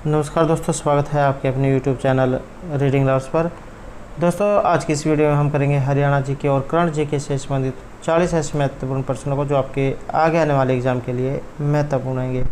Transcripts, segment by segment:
नमस्कार दोस्तों, स्वागत है आपके अपने YouTube चैनल रीडिंग लवर्स पर। दोस्तों, आज की इस वीडियो में हम करेंगे हरियाणा जीके और करंट जीके से संबंधित 40 ऐसे महत्वपूर्ण प्रश्नों को जो आपके आगे आने वाले एग्जाम के लिए महत्वपूर्ण होंगे।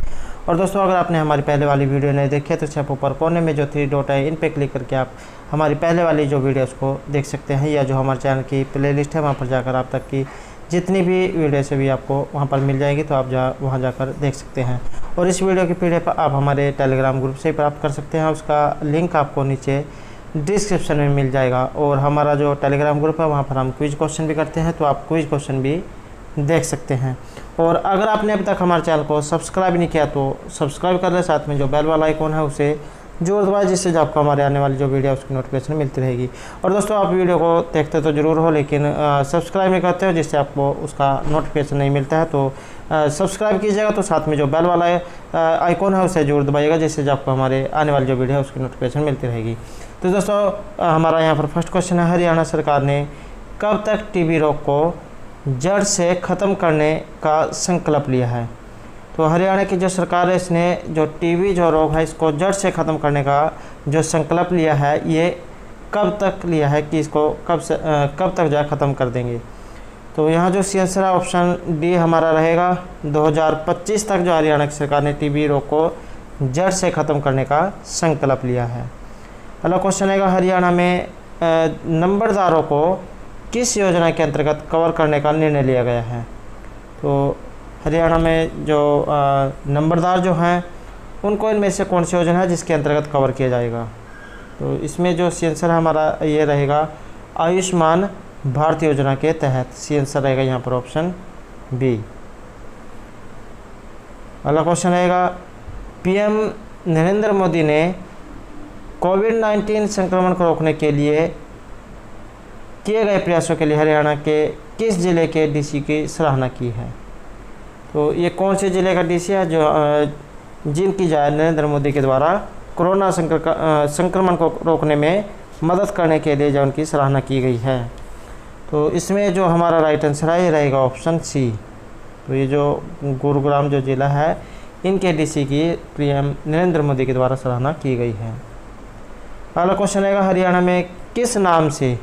और दोस्तों, अगर आपने हमारी पहले वाली वीडियो नहीं देखी है तो इसे आप ऊपर कोने में जो 3 डॉट है इन पर क्लिक करके आप हमारी पहले वाली जो वीडियोज़ को देख सकते हैं, या जो हमारे चैनल की प्लेलिस्ट है वहाँ पर जाकर आप तक की जितनी भी वीडियोस भी आपको वहाँ पर मिल जाएगी, तो आप वहाँ जाकर देख सकते हैं। और इस वीडियो की पीडीएफ आप हमारे टेलीग्राम ग्रुप से प्राप्त कर सकते हैं, उसका लिंक आपको नीचे डिस्क्रिप्शन में मिल जाएगा। और हमारा जो टेलीग्राम ग्रुप है वहाँ पर हम क्विज क्वेश्चन भी करते हैं, तो आप क्विज क्वेश्चन भी देख सकते हैं। और अगर आपने अभी तक हमारे चैनल को सब्सक्राइब नहीं किया तो सब्सक्राइब कर लें, साथ में जो बेल वाला आइकॉन है उसे जोर दबाएं, जिससे जो आपको हमारे आने वाली जो वीडियो है उसकी नोटिफिकेशन मिलती रहेगी। और दोस्तों, आप वीडियो को देखते तो ज़रूर हो, लेकिन सब्सक्राइब नहीं करते हो, जिससे आपको उसका नोटिफिकेशन नहीं मिलता है। तो सब्सक्राइब कीजिएगा, तो साथ में जो बेल वाला आइकॉन है उसे जरूर दबाइएगा, जिससे जो आपको हमारे आने वाली जो वीडियो है उसकी नोटिफिकेशन मिलती रहेगी। तो दोस्तों, हमारा यहाँ पर फर्स्ट क्वेश्चन है, हरियाणा सरकार ने कब तक टीबी रोग को जड़ से ख़त्म करने का संकल्प लिया है? तो हरियाणा की जो सरकार है इसने जो टीबी जो रोग है इसको जड़ से ख़त्म करने का जो संकल्प लिया है, ये कब तक लिया है कि इसको कब तक जो ख़त्म कर देंगे? तो यहाँ जो सी आंसर है ऑप्शन डी हमारा रहेगा। 2025 तक जो हरियाणा की सरकार ने टीबी रोग को जड़ से ख़त्म करने का संकल्प लिया है। अगला क्वेश्चन है, हरियाणा में नंबरदारों को किस योजना के अंतर्गत कवर करने का निर्णय लिया गया है? तो हरियाणा में जो नंबरदार जो हैं उनको इनमें से कौन सी योजना है जिसके अंतर्गत कवर किया जाएगा? तो इसमें जो सी आंसर है हमारा ये रहेगा आयुष्मान भारत योजना के तहत। सी आंसर रहेगा यहाँ पर ऑप्शन बी। अगला क्वेश्चन रहेगा, पीएम नरेंद्र मोदी ने कोविड-19 संक्रमण को रोकने के लिए किए गए प्रयासों के लिए हरियाणा के किस जिले के डीसी की सराहना की है? तो ये कौन से ज़िले का डीसी है जो जिनकी जाए नरेंद्र मोदी के द्वारा कोरोना संक्रमण को रोकने में मदद करने के लिए जो उनकी सराहना की गई है? तो इसमें जो हमारा राइट आंसर है ये रहेगा ऑप्शन सी। तो ये जो गुरुग्राम जो ज़िला है इनके डीसी की पीएम नरेंद्र मोदी के द्वारा सराहना की गई है। अगला क्वेश्चन है, हरियाणा में किस नाम से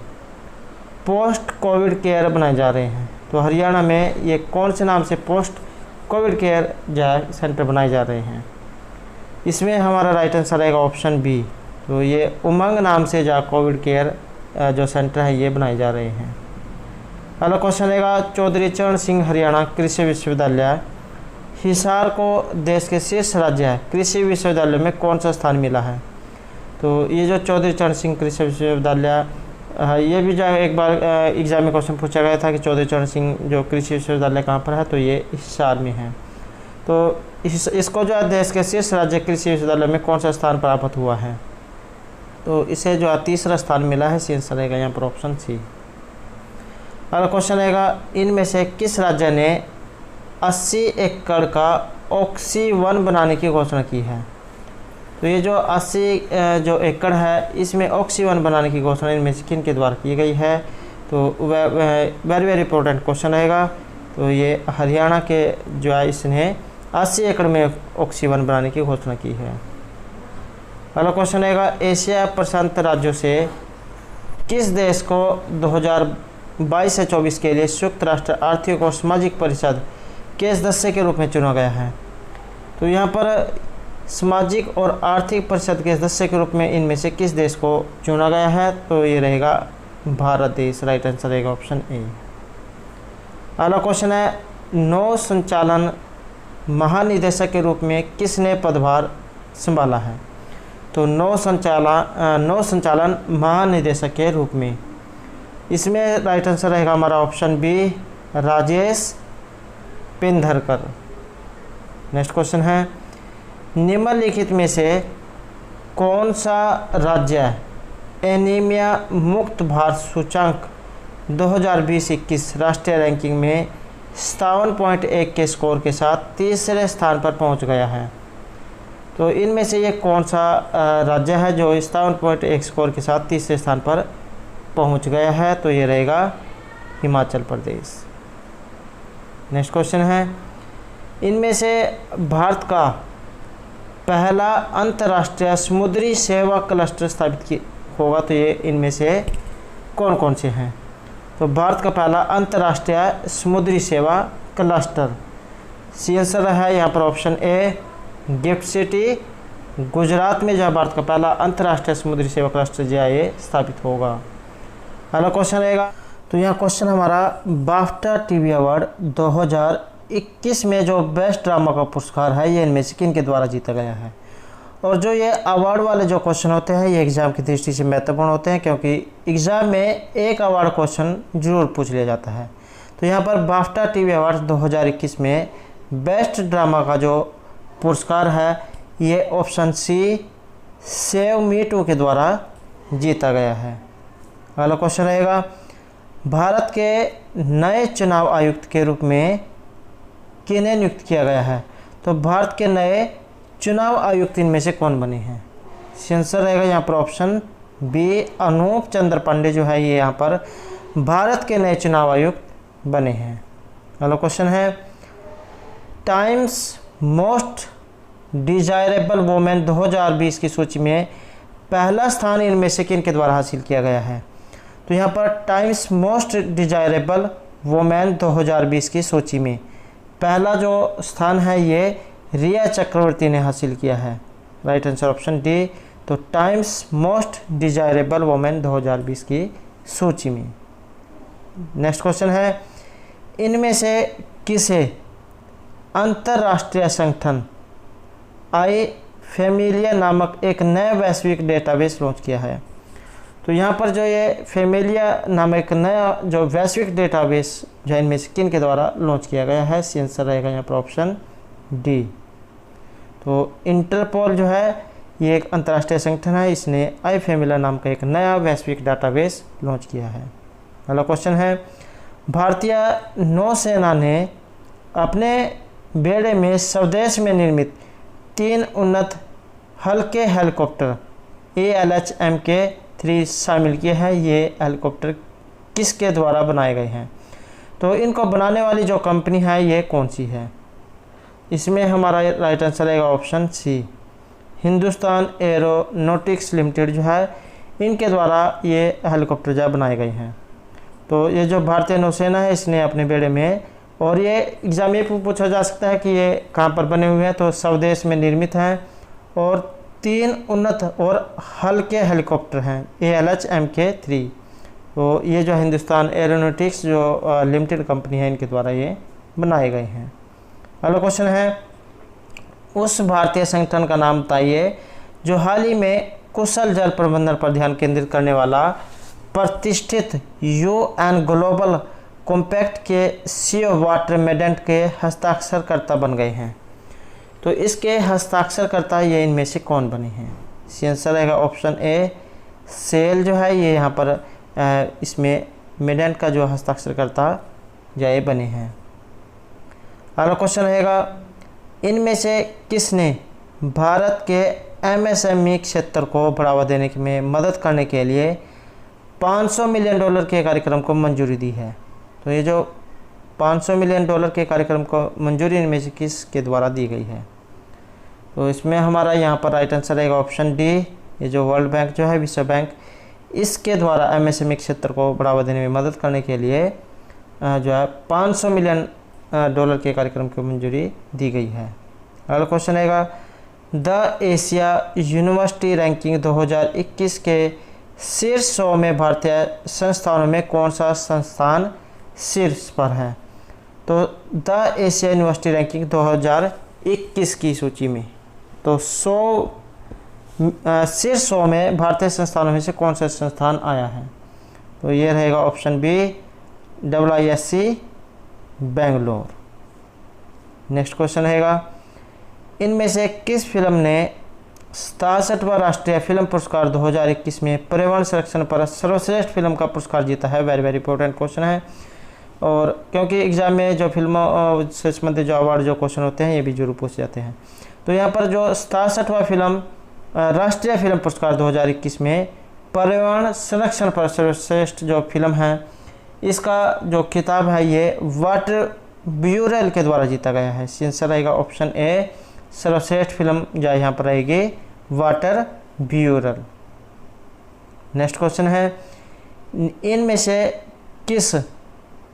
पोस्ट कोविड केयर बनाए जा रहे हैं? तो हरियाणा में ये कौन से नाम से पोस्ट कोविड केयर सेंटर बनाए जा रहे हैं? इसमें हमारा राइट आंसर रहेगा ऑप्शन बी। तो ये उमंग नाम से कोविड केयर जो सेंटर है ये बनाए जा रहे हैं। अगला क्वेश्चन रहेगा, चौधरी चरण सिंह हरियाणा कृषि विश्वविद्यालय हिसार को देश के शीर्ष राज्य है कृषि विश्वविद्यालय में कौन सा स्थान मिला है? तो ये जो चौधरी चरण सिंह कृषि विश्वविद्यालय ये भी जो एक बार एग्जाम में क्वेश्चन पूछा गया था कि चौधरी चरण सिंह जो कृषि विश्वविद्यालय कहाँ पर है, तो ये हिसार में है। तो इसको जो है देश के शीर्ष राज्य कृषि विश्वविद्यालय में कौन सा स्थान प्राप्त हुआ है? तो इसे जो है तीसरा स्थान मिला है। सी आंसर रहेगा यहाँ पर ऑप्शन सी। अगला क्वेश्चन रहेगा, इनमें से किस राज्य ने 80 एकड़ का ऑक्सी वन बनाने की घोषणा की है? तो ये जो 80 जो एकड़ है इसमें ऑक्सी वन बनाने की घोषणा इनमें से किन के द्वारा की गई है? तो वेरी इंपॉर्टेंट क्वेश्चन रहेगा। तो ये हरियाणा के जो है इसने 80 एकड़ में ऑक्सी वन बनाने की घोषणा की है। अगला क्वेश्चन रहेगा, एशिया प्रशांत राज्यों से किस देश को 2022 से 24 के लिए संयुक्त राष्ट्र आर्थिक और सामाजिक परिषद के सदस्य के रूप में चुना गया है? तो यहाँ पर सामाजिक और आर्थिक परिषद के सदस्य के रूप में इनमें से किस देश को चुना गया है? तो ये रहेगा भारत देश। राइट आंसर रहेगा ऑप्शन ए। अगला क्वेश्चन है, नौ संचालन महानिदेशक के रूप में किसने पदभार संभाला है? तो नौ संचालन महानिदेशक के रूप में, इसमें राइट आंसर रहेगा हमारा option B, Rajesh Pindharkar. Next question है, निम्नलिखित में से कौन सा राज्य एनीमिया मुक्त भारत सूचांक 2020-21 राष्ट्रीय रैंकिंग में 57.1 के स्कोर के साथ तीसरे स्थान पर पहुंच गया है? तो इनमें से ये कौन सा राज्य है जो 57.1 स्कोर के साथ तीसरे स्थान पर पहुंच गया है? तो ये रहेगा हिमाचल प्रदेश। नेक्स्ट क्वेश्चन है, इनमें से भारत का पहला अंतर्राष्ट्रीय समुद्री सेवा क्लस्टर स्थापित होगा? तो ये इनमें से कौन कौन से हैं? तो भारत का पहला अंतर्राष्ट्रीय समुद्री सेवा क्लस्टर, सी आंसर है यहाँ पर option a gift city, Gujarat में जो भारत का पहला अंतर्राष्ट्रीय समुद्री सेवा क्लस्टर जो है ये स्थापित होगा। अगला क्वेश्चन रहेगा, तो यहाँ क्वेश्चन हमारा बाफ्टा टीवी अवार्ड 2021 में जो बेस्ट ड्रामा का पुरस्कार है ये इनमें से किन के द्वारा जीता गया है? और जो ये अवार्ड वाले जो क्वेश्चन होते हैं ये एग्ज़ाम की दृष्टि से महत्वपूर्ण होते हैं, क्योंकि एग्ज़ाम में एक अवार्ड क्वेश्चन जरूर पूछ लिया जाता है। तो यहाँ पर बाफ्टा टीवी अवार्ड 2021 में बेस्ट ड्रामा का जो पुरस्कार है ये option C save me too के द्वारा जीता गया है। अगला क्वेश्चन रहेगा, भारत के नए चुनाव आयुक्त के रूप में किन्हें नियुक्त किया गया है? तो भारत के नए चुनाव आयुक्त इनमें से कौन बने हैं? आंसर रहेगा यहाँ पर ऑप्शन बी अनूप चंद्र पांडे जो है ये यहाँ पर भारत के नए चुनाव आयुक्त बने हैं। अगला क्वेश्चन है, टाइम्स मोस्ट डिजायरेबल वुमेन 2020 की सूची में पहला स्थान इनमें से किन के द्वारा हासिल किया गया है? तो यहाँ पर टाइम्स मोस्ट डिजायरेबल वुमेन 2020 की सूची में पहला जो स्थान है ये रिया चक्रवर्ती ने हासिल किया है। Right answer option D. तो टाइम्स मोस्ट डिजायरेबल वुमेन 2020 की सूची में। नेक्स्ट क्वेश्चन है, इनमें से किसे अंतर्राष्ट्रीय संगठन आई फेमिलिया नामक एक नया वैश्विक डेटाबेस लॉन्च किया है? तो यहाँ पर जो ये फेमिलिया नामक एक नया जो वैश्विक डेटाबेस जो है इनमें से किन के द्वारा लॉन्च किया गया है? सी आंसर रहेगा यहाँ पर ऑप्शन डी। तो इंटरपोल जो है ये एक अंतर्राष्ट्रीय संगठन है, इसने आई फेमिलिया नाम का एक नया वैश्विक डेटाबेस लॉन्च किया है। अगला क्वेश्चन है, भारतीय नौसेना ने अपने बेड़े में स्वदेश में निर्मित 3 उन्नत हल्के हेलीकॉप्टर ALH Mk3 शामिल किए हैं। ये हेलीकॉप्टर किसके द्वारा बनाए गए हैं? तो इनको बनाने वाली जो कंपनी है ये कौन सी है? इसमें हमारा राइट आंसर रहेगा option C Hindustan Aeronautics Limited जो है इनके द्वारा ये हेलीकॉप्टर जो बनाए गए हैं। तो ये जो भारतीय नौसेना है इसने अपने बेड़े में, और ये एग्ज़ाम ये पूछा जा सकता है कि ये कहाँ पर बने हुए हैं? तो स्वदेश में निर्मित हैं और 3 उन्नत और हल्के हेलीकॉप्टर हैं ALH Mk3। तो ये जो हिंदुस्तान एरोनॉटिक्स जो लिमिटेड कंपनी है इनके द्वारा ये बनाए गए हैं। अगला क्वेश्चन है, उस भारतीय संगठन का नाम बताइए जो हाल ही में कुशल जल प्रबंधन पर ध्यान केंद्रित करने वाला प्रतिष्ठित UN ग्लोबल कॉम्पैक्ट के सीओ वाटर मेडेंट के हस्ताक्षरकर्ता बन गए हैं। तो इसके हस्ताक्षरकर्ता ये इनमें से कौन बने हैं? सी आंसर रहेगा ऑप्शन ए सेल जो है ये यहाँ पर इसमें मेडेंट का जो हस्ताक्षरकर्ता जो ये बने हैं। अगला क्वेश्चन रहेगा, इनमें से किसने भारत के MSME क्षेत्र को बढ़ावा देने में मदद करने के लिए $500 मिलियन के कार्यक्रम को मंजूरी दी है? तो ये जो $500 मिलियन के कार्यक्रम को मंजूरी इनमें से किसके द्वारा दी गई है? तो इसमें हमारा यहाँ पर राइट आंसर रहेगा ऑप्शन डी। ये जो वर्ल्ड बैंक जो है विश्व बैंक, इसके द्वारा MSME क्षेत्र को बढ़ावा देने में मदद करने के लिए जो है $500 मिलियन के कार्यक्रम को मंजूरी दी गई है। अगला क्वेश्चन रहेगा, द एशिया यूनिवर्सिटी रैंकिंग 2021 के शीर्ष 100 में भारतीय संस्थानों में कौन सा संस्थान शीर्ष पर है? तो द एशिया यूनिवर्सिटी रैंकिंग 2021 की सूची में तो शीर्ष 100 में भारतीय संस्थानों में से कौन सा संस्थान आया है? तो ये रहेगा option B IISc Bangalore. Next question रहेगा, इनमें से किस फिल्म ने 67वां राष्ट्रीय फिल्म पुरस्कार 2021 में पर्यावरण संरक्षण पर सर्वश्रेष्ठ फिल्म का पुरस्कार जीता है? वेरी वेरी इंपॉर्टेंट क्वेश्चन है, और क्योंकि एग्ज़ाम में जो फिल्मों से संबंधित जो अवार्ड जो क्वेश्चन होते हैं ये भी जरूर पूछे जाते हैं। तो यहाँ पर जो 67वां फिल्म राष्ट्रीय फिल्म पुरस्कार 2021 में पर्यावरण संरक्षण पर सर्वश्रेष्ठ जो फिल्म है इसका जो खिताब है ये वाटर ब्यूरेल के द्वारा जीता गया है। आंसर रहेगा ऑप्शन ए सर्वश्रेष्ठ फिल्म जो यहाँ पर रहेगी वाटर ब्यूरल। नेक्स्ट क्वेश्चन है, इनमें से किस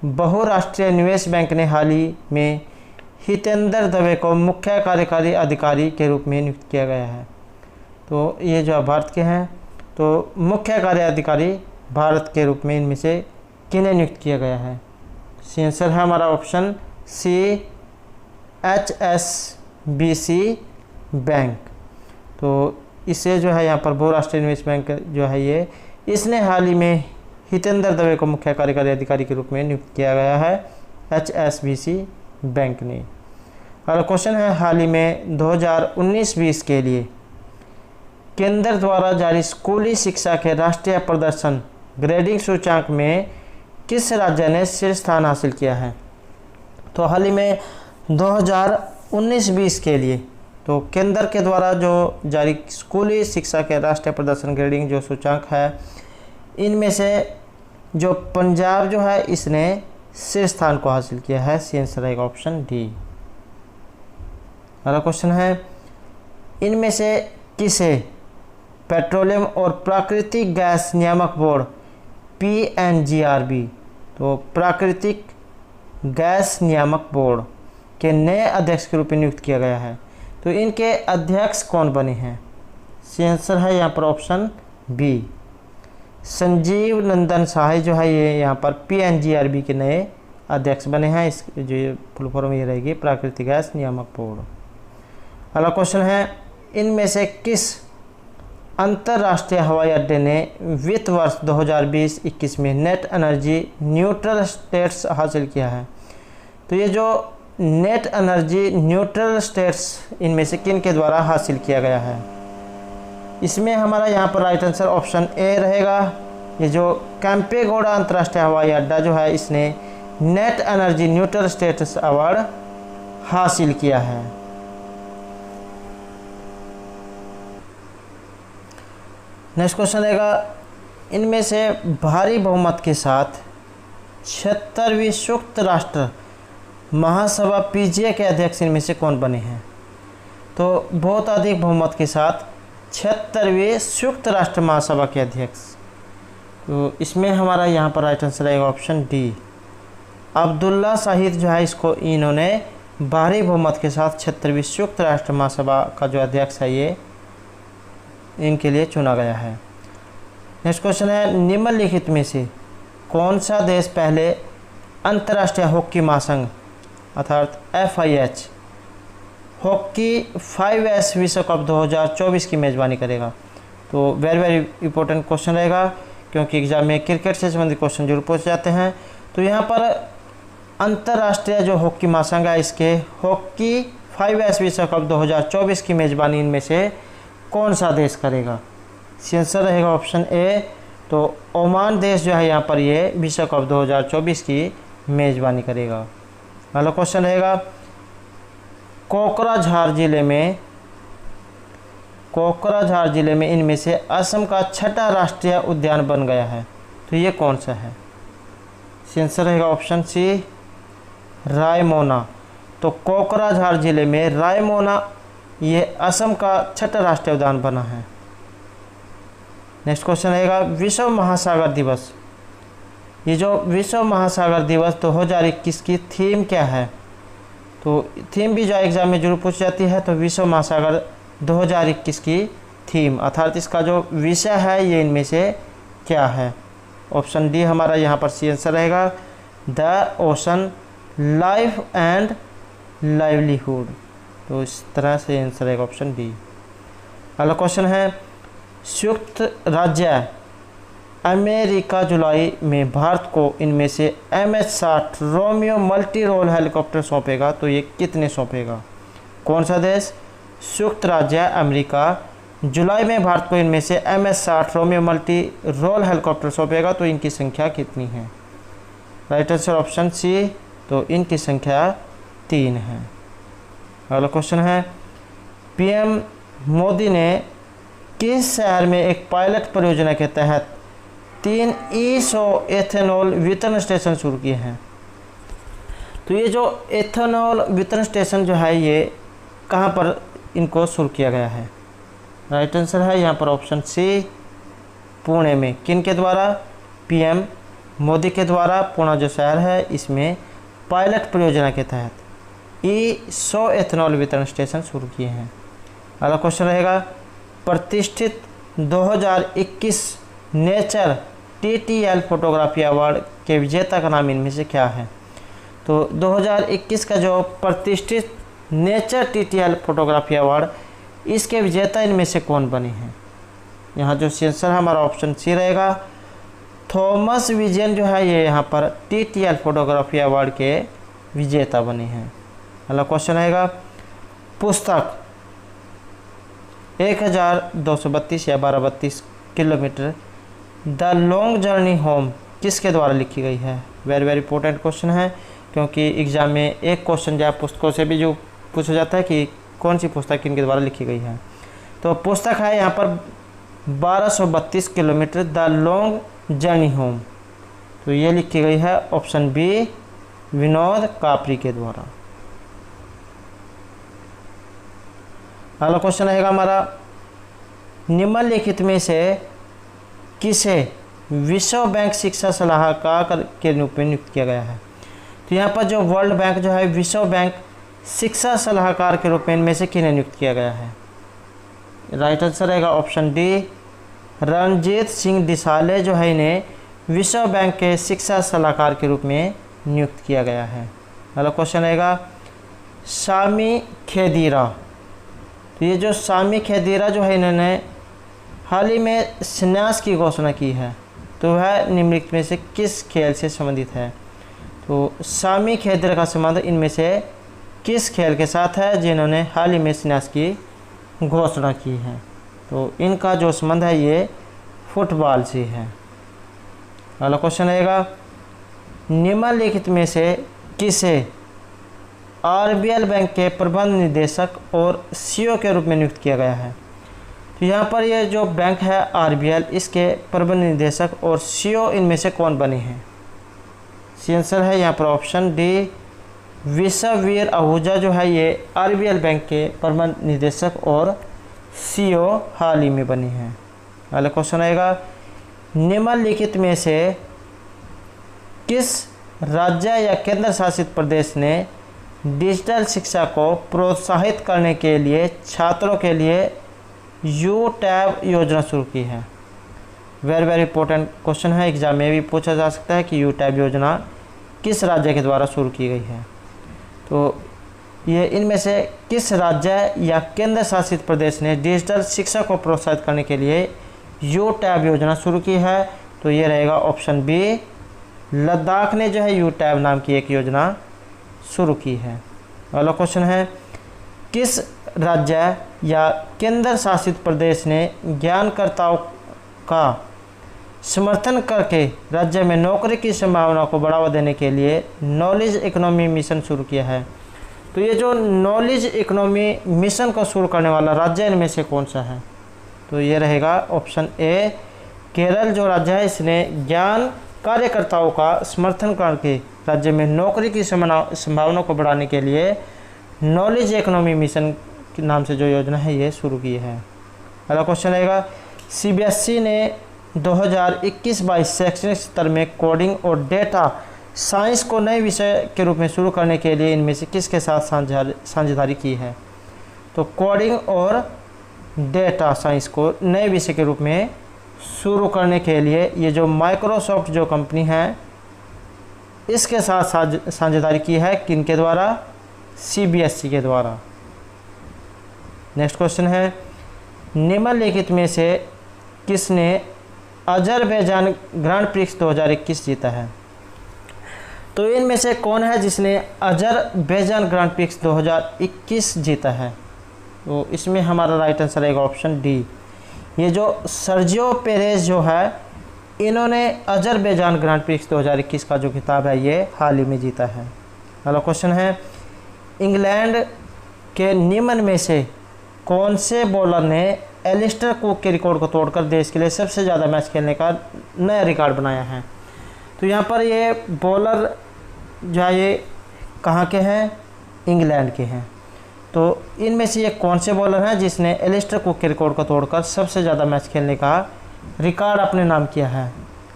बहुराष्ट्रीय निवेश बैंक ने हाल ही में हितेंद्र दवे को मुख्य कार्यकारी अधिकारी के रूप में नियुक्त किया गया है? तो ये जो भारत के हैं, तो मुख्य कार्य अधिकारी भारत के रूप में इनमें से किन्हें नियुक्त किया गया है? सी आंसर है हमारा ऑप्शन सी, HSBC बैंक। तो इससे जो है यहाँ पर बहुराष्ट्रीय निवेश बैंक जो है ये, इसने हाल ही में हितेंद्र दवे को मुख्य कार्यकारी अधिकारी के रूप में नियुक्त किया गया है HSBC बैंक ने। अगला क्वेश्चन है, हाल ही में 2019-20 के लिए केंद्र द्वारा जारी स्कूली शिक्षा के राष्ट्रीय प्रदर्शन ग्रेडिंग सूचकांक में किस राज्य ने शीर्ष स्थान हासिल किया है? तो हाल ही में 2019-20 के लिए तो केंद्र के द्वारा जो जारी स्कूली शिक्षा के राष्ट्रीय प्रदर्शन ग्रेडिंग जो सूचकांक है, इनमें से जो पंजाब जो है इसने शीर्ष स्थान को हासिल किया है। सी आंसर रहेगा ऑप्शन डी। अगला क्वेश्चन है, इनमें से किसे पेट्रोलियम और प्राकृतिक गैस नियामक बोर्ड PNGRB, तो प्राकृतिक गैस नियामक बोर्ड के नए अध्यक्ष के रूप में नियुक्त किया गया है? तो इनके अध्यक्ष कौन बने हैं? सी आंसर है यहाँ पर ऑप्शन बी, संजीव नंदन साहे जो है ये यहाँ पर PNGRB के नए अध्यक्ष बने हैं। इस जो फुल फॉर्म ये रहेगी प्राकृतिक गैस नियामक बोर्ड। अगला क्वेश्चन है, इनमें से किस अंतर्राष्ट्रीय हवाई अड्डे ने वित्त वर्ष 2020-21 में नेट एनर्जी न्यूट्रल स्टेटस हासिल किया है? तो ये जो नेट एनर्जी न्यूट्रल स्टेटस इनमें से किन के द्वारा हासिल किया गया है? इसमें हमारा यहाँ पर राइट आंसर ऑप्शन ए रहेगा। ये जो कैंपेगौड़ा अंतर्राष्ट्रीय हवाई अड्डा जो है इसने net energy neutral status award हासिल किया है। नेक्स्ट क्वेश्चन रहेगा, इनमें से भारी बहुमत के साथ 76वीं संयुक्त राष्ट्र महासभा PGA के अध्यक्ष इनमें से कौन बने हैं? तो बहुत अधिक बहुमत के साथ 76वीं संयुक्त राष्ट्र महासभा के अध्यक्ष, तो इसमें हमारा यहाँ पर राइट आंसर रहेगा ऑप्शन डी, अब्दुल्ला शाहिद जो है इसको इन्होंने भारी बहुमत के साथ 76वीं संयुक्त राष्ट्र महासभा का जो अध्यक्ष है ये इनके लिए चुना गया है। नेक्स्ट क्वेश्चन है, निम्नलिखित में से कौन सा देश पहले अंतर्राष्ट्रीय हॉकी महासंघ अर्थात FIH हॉकी 5S विश्व कप 2024 की मेज़बानी करेगा? तो वेरी इंपॉर्टेंट क्वेश्चन रहेगा, क्योंकि एग्जाम में क्रिकेट से संबंधित क्वेश्चन जरूर पूछ जाते हैं। तो यहाँ पर अंतर्राष्ट्रीय जो हॉकी महासंघ है इसके हॉकी 5S विश्व कप 2024 की मेज़बानी इनमें से कौन सा देश करेगा? आंसर रहेगा ऑप्शन ए, तो ओमान देश जो है यहाँ पर ये विश्व कप 2024 की मेज़बानी करेगा। अगला क्वेश्चन रहेगा, कोकराझार जिले में इनमें से असम का छठा राष्ट्रीय उद्यान बन गया है, तो ये कौन सा है? आंसर रहेगा ऑप्शन सी, रायमोना। तो कोकराझार जिले में रायमोना ये असम का छठा राष्ट्रीय उद्यान बना है। नेक्स्ट क्वेश्चन रहेगा, विश्व महासागर दिवस, ये जो विश्व महासागर दिवस 2021 की थीम क्या है? तो थीम भी जो एग्जाम में जरूर पूछ जाती है, तो विश्व महासागर 2021 की थीम अर्थात इसका जो विषय है ये इनमें से क्या है? ऑप्शन डी हमारा यहाँ पर सी आंसर रहेगा, the ocean life and livelihood. तो इस तरह से आंसर रहेगा ऑप्शन डी। अगला क्वेश्चन है, संयुक्त राज्य अमेरिका जुलाई में भारत को इनमें से MH-60 Romeo multi role helicopter सौंपेगा, तो ये कितने सौंपेगा? कौन सा देश? संयुक्त राज्य अमेरिका जुलाई में भारत को इनमें से MH-60 Romeo multi role helicopter सौंपेगा, तो इनकी संख्या कितनी है? राइट आंसर ऑप्शन सी, तो इनकी संख्या 3 है। अगला क्वेश्चन है, PM मोदी ने किस शहर में एक पायलट परियोजना के तहत 3 E100 एथेनॉल वितरण स्टेशन शुरू किए हैं? तो ये जो एथेनॉल वितरण स्टेशन जो है ये कहाँ पर इनको शुरू किया गया है? राइट आंसर है यहाँ पर ऑप्शन सी, पुणे में। किन के द्वारा? पीएम मोदी के द्वारा पुणे जो शहर है इसमें पायलट परियोजना के तहत E100 एथेनॉल वितरण स्टेशन शुरू किए हैं। अगला क्वेश्चन रहेगा, प्रतिष्ठित 2021 नेचर TTL फोटोग्राफी अवार्ड के विजेता का नाम इनमें से क्या है? तो 2021 का जो प्रतिष्ठित नेचर TTL फोटोग्राफी अवार्ड, इसके विजेता इनमें से कौन बने हैं? यहाँ जो आंसर हमारा ऑप्शन सी रहेगा, थॉमस विजयन जो है ये यहाँ पर TTL फोटोग्राफी अवार्ड के विजेता बने हैं। अगला क्वेश्चन रहेगा, पुस्तक 1232 या 1232 kilometre the long journey home किसके द्वारा लिखी गई है? वेरी वेरी इंपॉर्टेंट क्वेश्चन है, क्योंकि एग्जाम में एक क्वेश्चन जो है पुस्तकों से भी जो पूछा जाता है कि कौन सी पुस्तक इनके द्वारा लिखी गई है। तो पुस्तक है यहाँ पर 1232 kilometre the long journey home, तो ये लिखी गई है ऑप्शन बी, विनोद कापरी के द्वारा। अगला क्वेश्चन रहेगा हमारा, निम्नलिखित में से किसे विश्व बैंक शिक्षा सलाहकार के रूप में नियुक्त किया गया है? तो यहाँ पर जो वर्ल्ड बैंक जो है विश्व बैंक शिक्षा सलाहकार के रूप में इनमें से किन्हें नियुक्त किया गया है? राइट आंसर रहेगा ऑप्शन डी, रणजीत सिंह डिसाले जो है इन्हें विश्व बैंक के शिक्षा सलाहकार के रूप में नियुक्त किया गया है। अगला क्वेश्चन रहेगा, सामी खेदीरा, तो ये जो सामी खेदीरा जो है इन्होंने हाल ही में संन्यास की घोषणा की है, तो वह निम्नलिखित में से किस खेल से संबंधित है? तो सामी खेदीरा का संबंध इनमें से किस खेल के साथ है जिन्होंने हाल ही में संन्यास की घोषणा की है? तो इनका जो संबंध है ये फुटबॉल से है। अगला क्वेश्चन रहेगा, निम्नलिखित में से किसे RBL बैंक के प्रबंध निदेशक और CEO के रूप में नियुक्त किया गया है? तो यहाँ पर ये जो बैंक है RBL, इसके प्रबंध निदेशक और CEO इनमें से कौन बने हैं? आंसर है यहाँ पर ऑप्शन डी, विश्ववीर आहूजा जो है ये RBL बैंक के प्रबंध निदेशक और CEO हाल ही में बने हैं। अगला क्वेश्चन आएगा, निम्नलिखित में से किस राज्य या केंद्र शासित प्रदेश ने डिजिटल शिक्षा को प्रोत्साहित करने के लिए छात्रों के लिए U-Tab योजना शुरू की है? वेरी वेरी इंपॉर्टेंट क्वेश्चन है, एग्जाम में भी पूछा जा सकता है कि U-Tab योजना किस राज्य के द्वारा शुरू की गई है? तो ये इनमें से किस राज्य या केंद्र शासित प्रदेश ने डिजिटल शिक्षा को प्रोत्साहित करने के लिए U-Tab योजना शुरू की है? तो ये रहेगा ऑप्शन बी, लद्दाख ने जो है U-Tab नाम की एक योजना शुरू की है। अगला क्वेश्चन है, किस राज्य या केंद्र शासित प्रदेश ने ज्ञानकर्ताओं का समर्थन करके राज्य में नौकरी की संभावना को बढ़ावा देने के लिए नॉलेज इकोनॉमी मिशन शुरू किया है? तो ये जो नॉलेज इकोनॉमी मिशन को शुरू करने वाला राज्य इनमें से कौन सा है? तो ये रहेगा ऑप्शन ए, केरल जो राज्य है इसने ज्ञान कार्यकर्ताओं का समर्थन करके राज्य में नौकरी की संभावना को बढ़ाने के लिए नॉलेज इकोनॉमी मिशन के नाम से जो योजना है ये शुरू की है। अगला क्वेश्चन रहेगा, CBSE ने 2021-22 शैक्षणिक स्तर में कोडिंग और डेटा साइंस को नए विषय के रूप में शुरू करने के लिए इनमें से किसके साथ साझेदारी की है? तो कोडिंग और डेटा साइंस को नए विषय के रूप में शुरू करने के लिए ये जो माइक्रोसॉफ्ट जो कंपनी है इसके साथ साझेदारी की है, किनके द्वारा? CBSE के द्वारा। नेक्स्ट क्वेश्चन है, निम्नलिखित में से किसने अजरबैजान ग्रांड प्रिक्स 2021 जीता है? तो इनमें से कौन है जिसने अजरबैजान ग्रांड प्रिक्स 2021 जीता है? तो इसमें हमारा राइट आंसर रहेगा ऑप्शन डी, ये जो सर्जियो पेरेज जो है इन्होंने अजरबैजान ग्रांड प्रिक्स 2021 का जो खिताब है ये हाल ही में जीता है। अगला क्वेश्चन है, इंग्लैंड के निम्न में से कौन से बॉलर ने एलिस्टर कुक के रिकॉर्ड को तोड़कर देश के लिए सबसे ज़्यादा मैच खेलने का नया रिकॉर्ड बनाया है? तो यहाँ पर ये बॉलर जो है ये कहाँ के हैं? इंग्लैंड के हैं। तो इनमें से ये कौन से बॉलर हैं जिसने एलिस्टर कुक के रिकॉर्ड को तोड़कर सबसे ज़्यादा मैच खेलने का रिकॉर्ड अपने नाम किया है?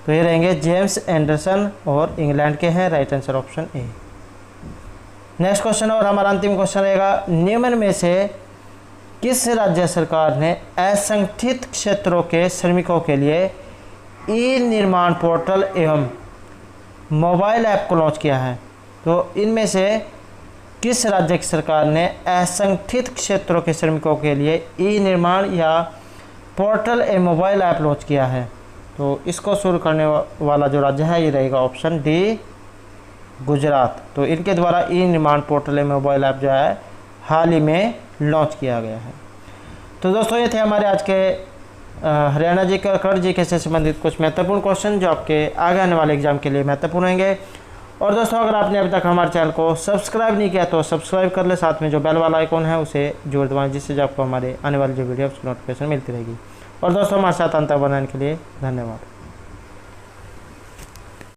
तो ये रहेंगे जेम्स एंडरसन और इंग्लैंड के हैं। Right answer option A. Next question और हमारा अंतिम क्वेश्चन रहेगा, निम्न में से किस राज्य सरकार ने असंगठित क्षेत्रों के श्रमिकों के लिए ई निर्माण पोर्टल एवं मोबाइल ऐप को लॉन्च किया है? तो इनमें से किस राज्य की सरकार ने असंगठित क्षेत्रों के श्रमिकों के लिए ई निर्माण या पोर्टल ए मोबाइल ऐप लॉन्च किया है? तो इसको शुरू करने वाला जो राज्य है ये रहेगा ऑप्शन डी, गुजरात। तो इनके द्वारा ई निर्माण पोर्टल ए मोबाइल ऐप जो है हाल ही में लॉन्च किया गया है। तो दोस्तों ये थे हमारे आज के हरियाणा जी का करंट जीके से संबंधित कुछ महत्वपूर्ण क्वेश्चन जो आपके आगे आने वाले एग्जाम के लिए महत्वपूर्ण होंगे। और दोस्तों अगर आपने अभी तक हमारे चैनल को सब्सक्राइब नहीं किया तो सब्सक्राइब कर ले, साथ में जो बेल वाला आइकॉन है उसे जोड़ दबाएं, जिससे जो आपको हमारे आने वाली जो वीडियो उसकी नोटिफिकेशन मिलती रहेगी। और दोस्तों हमारे साथ अंतर बनाने के लिए धन्यवाद।